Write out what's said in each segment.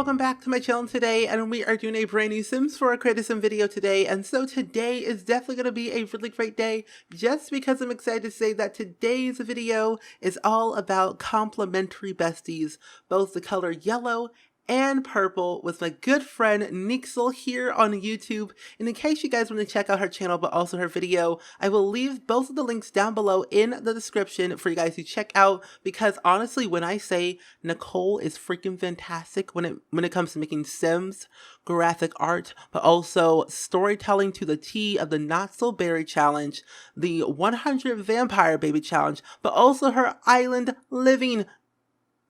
welcome back to my channel today, and we are doing a brand new Sims 4 Creative Sim video today. And so today is definitely going to be a really great day, just because I'm excited to say that today's video is all about complementary besties, both the color yellow and purple, with my good friend Neexcle here on YouTube. And in case you guys want to check out her channel but also her video, I will leave both of the links down below in the description for you guys to check out, because honestly, when I say Nicole is freaking fantastic when it comes to making Sims, graphic art, but also storytelling to the T of the Not So Berry Challenge, the 100 Vampire Baby Challenge, but also her island living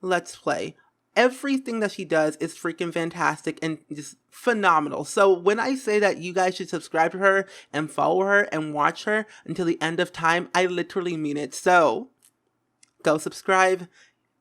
Let's Play. Everything that she does is freaking fantastic and just phenomenal. So when I say that you guys should subscribe to her and follow her and watch her until the end of time, I literally mean it. So go subscribe.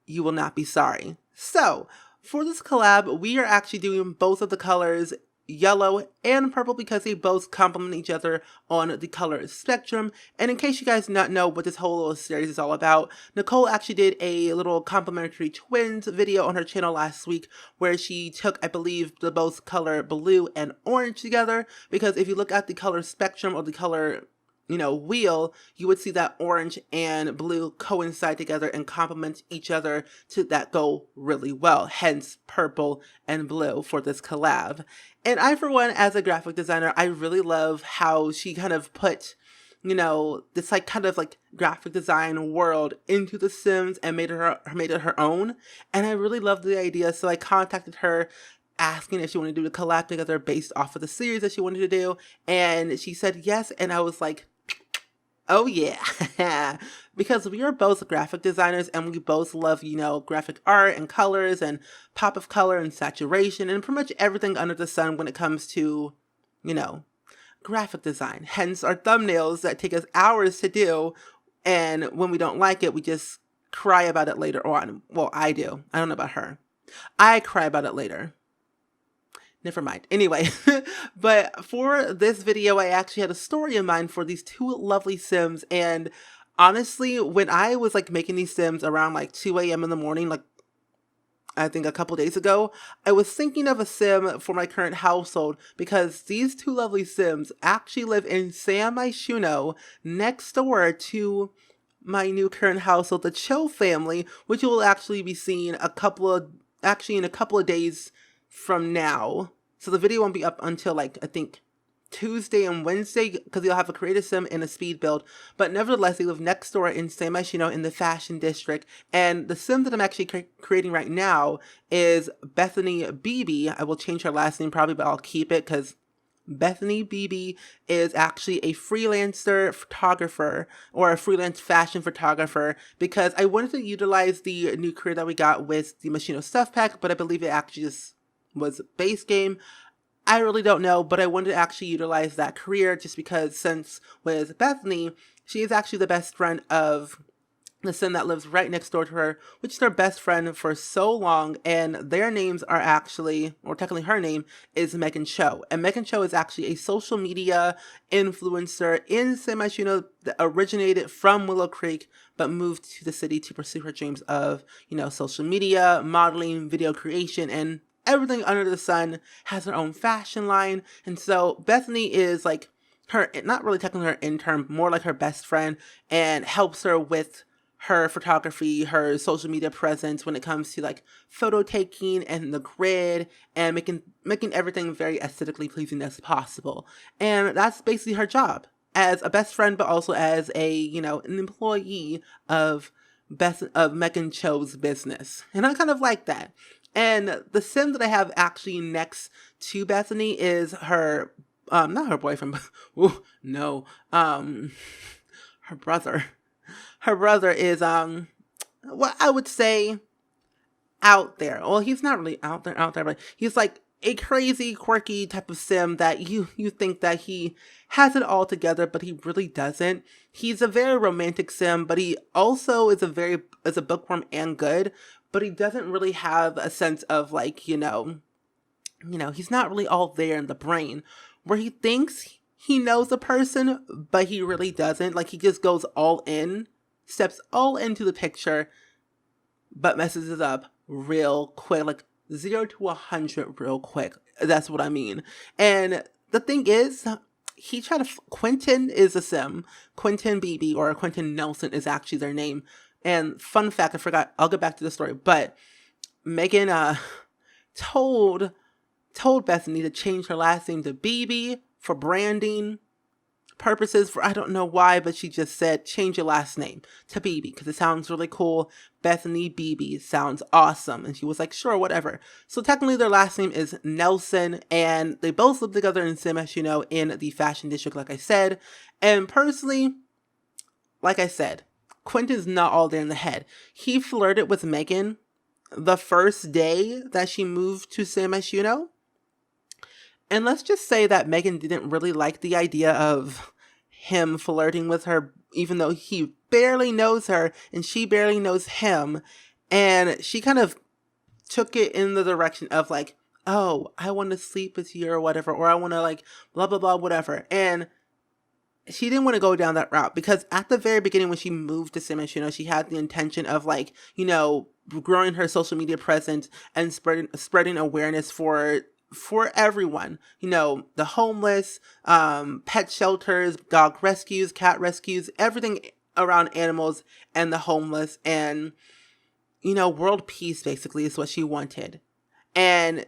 You will not be sorry. So for this collab, we are actually doing both of the colors yellow and purple because they both complement each other on the color spectrum. And in case you guys not know what this whole little series is all about, Nicole actually did a little complementary twins video on her channel last week where she took, I believe, the both color blue and orange together, because if you look at the color spectrum or the color wheel, you would see that orange and blue coincide together and complement each other to that go really well, hence purple and blue for this collab. And I, for one, as a graphic designer, I really love how she kind of put, this kind of graphic design world into The Sims and made it her own. And I really loved the idea, so I contacted her asking if she wanted to do the collab together based off of the series that she wanted to do, and she said yes, and I was like, oh yeah, because we are both graphic designers and we both love, graphic art and colors and pop of color and saturation and pretty much everything under the sun when it comes to, graphic design. Hence our thumbnails that take us hours to do, and when we don't like it, we just cry about it later on. Well, I do. I don't know about her. I cry about it later. Never mind. Anyway, but for this video, I actually had a story in mind for these two lovely Sims. And honestly, when I was making these Sims around 2 a.m. in the morning, I think a couple days ago, I was thinking of a Sim for my current household, because these two lovely Sims actually live in San Myshuno, next door to my new current household, the Cho family, which you will actually be seeing in a couple of days from now. So the video won't be up until I think Tuesday and Wednesday, because you'll have a creative sim and a speed build. But nevertheless, they live next door in San Myshuno in the fashion district. And the sim that I'm actually creating right now is Bethany BB. I will change her last name probably, but I'll keep it because Bethany BB is actually a freelancer photographer, or a freelance fashion photographer, because I wanted to utilize the new career that we got with the Machino stuff pack, but I believe it actually just was base game. I really don't know, but I wanted to actually utilize that career just because, since with Bethany, she is actually the best friend of the Sim that lives right next door to her, which is her best friend for so long, and their names are actually, or technically her name, is Megan Cho. And Megan Cho is actually a social media influencer in San Myshuno that originated from Willow Creek, but moved to the city to pursue her dreams of, social media, modeling, video creation, and everything under the sun. Has her own fashion line. And so Bethany is her, not really technically her intern, more like her best friend, and helps her with her photography, her social media presence when it comes to photo taking and the grid, and making everything very aesthetically pleasing as possible. And that's basically her job as a best friend, but also as a, an employee of Megan Cho's business. And I kind of like that. And the Sim that I have actually next to Bethany is her, not her boyfriend, but, ooh, no, her brother. Her brother is, what I would say, out there. Well, he's not really out there, but he's a crazy, quirky type of Sim that you think that he has it all together, but he really doesn't. He's a very romantic Sim, but he also is a bookworm and good, but he doesn't really have a sense of he's not really all there in the brain, where he thinks he knows a person, but he really doesn't. He just goes all in, steps all into the picture, but messes it up real quick, 0 to 100 real quick. That's what I mean. And the thing is, Quentin is a sim. Quentin BB, or Quentin Nelson is actually their name. And fun fact, I forgot, I'll get back to the story, but Megan told Bethany to change her last name to BB for branding purposes, for I don't know why, but she just said change your last name to BB because it sounds really cool. Bethany BB sounds awesome. And she was like, sure, whatever. So technically their last name is Nelson, and they both live together in Sim, as you know, in the fashion district, like I said. And personally, like I said, Quentin's not all there in the head. He flirted with Megan the first day that she moved to Sim, as you know. And let's just say that Megan didn't really like the idea of him flirting with her, even though he barely knows her and she barely knows him. And she kind of took it in the direction of like, oh, I want to sleep with you or whatever, or I want to like blah, blah, blah, whatever. And she didn't want to go down that route because at the very beginning when she moved to Simmons, you know, she had the intention of like, you know, growing her social media presence and spreading awareness for everyone, you know, the homeless, pet shelters, dog rescues, cat rescues, everything around animals and the homeless, and, you know, world peace basically is what she wanted. And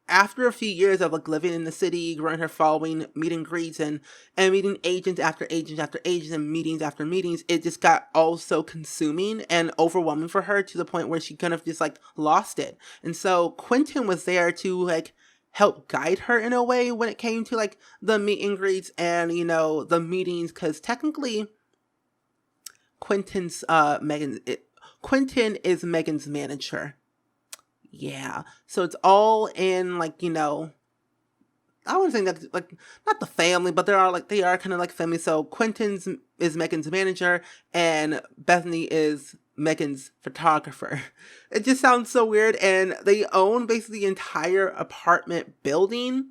after a few years of like living in the city, growing her following, meet and greets, and meeting agents after agents after agents, and meetings after meetings, it just got all so consuming and overwhelming for her to the point where she kind of just like lost it. And so Quentin was there to like help guide her in a way when it came to like the meet and greets and, you know, the meetings, because technically Quentin is Megan's manager. Yeah, so it's all in like, you know, I wouldn't say that like not the family, but they are kind of like family. So Quentin's is Megan's manager and Bethany is Megan's photographer. It just sounds so weird, and they own basically the entire apartment building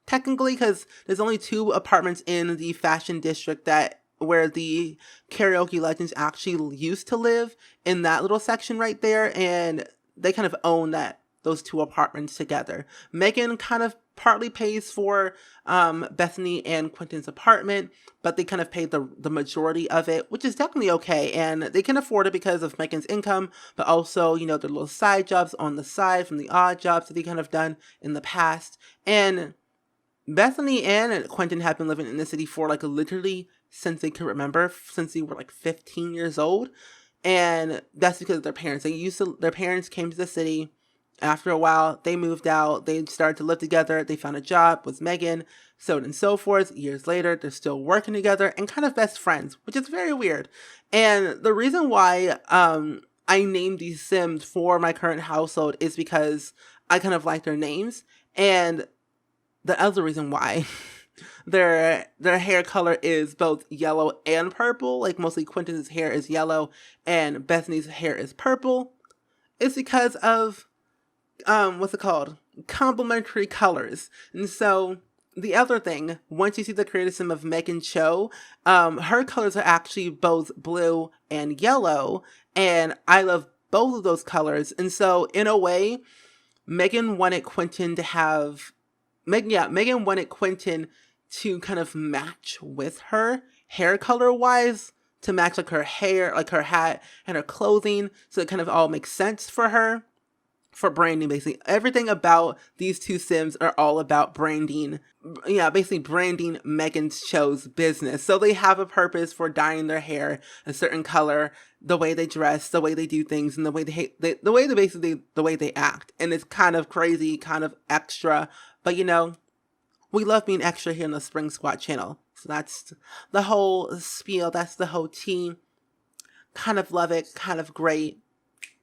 technically, because there's only 2 apartments in the fashion district where the karaoke legends actually used to live, in that little section right there, and they kind of own those 2 apartments together. Megan kind of partly pays for Bethany and Quentin's apartment, but they kind of pay the majority of it, which is definitely okay, and they can afford it because of Megan's income, but also, you know, their little side jobs on the side from the odd jobs that they kind of done in the past. And Bethany and Quentin have been living in the city for like literally since they can remember, since they were like 15 years old. And that's because of their parents. Their parents came to the city. After a while, they moved out. They started to live together. They found a job with Megan, so on and so forth. Years later, they're still working together and kind of best friends, which is very weird. And the reason why I named these Sims for my current household is because I kind of like their names. And the other reason why their hair color is both yellow and purple, like mostly Quentin's hair is yellow and Bethany's hair is purple, is because of what's it called? Complementary colors. And so the other thing, once you see the creative sim of Megan Cho, her colors are actually both blue and yellow, and I love both of those colors. And so in a way, Megan wanted Quentin to kind of match with her hair color wise, to match like her hair, like her hat and her clothing, so it kind of all makes sense for her. For branding, basically. Everything about these 2 Sims are all about branding. Yeah, basically branding Megan Cho's business. So they have a purpose for dyeing their hair a certain color, the way they dress, the way they do things, and the way the way they act. And it's kind of crazy, kind of extra. But you know, we love being extra here on the Spring Squad channel. So that's the whole spiel. That's the whole tea. Kind of love it. Kind of great.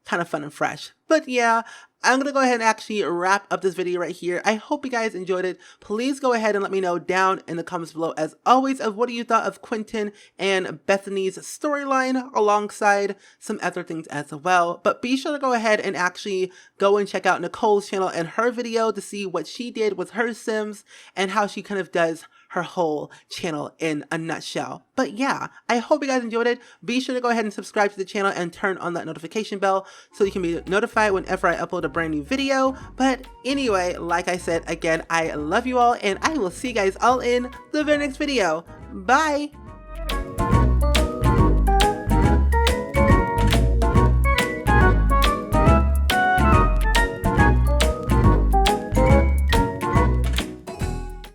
Kind of fun and fresh. But yeah, I'm going to go ahead and actually wrap up this video right here. I hope you guys enjoyed it. Please go ahead and let me know down in the comments below, as always, of what you thought of Quentin and Bethany's storyline, alongside some other things as well. But be sure to go ahead and actually go and check out Nicole's channel and her video to see what she did with her Sims and how she kind of does her whole channel in a nutshell. But yeah, I hope you guys enjoyed it. Be sure to go ahead and subscribe to the channel and turn on that notification bell so you can be notified whenever I upload a brand new video. But anyway, like I said, again, I love you all, and I will see you guys all in the very next video. Bye!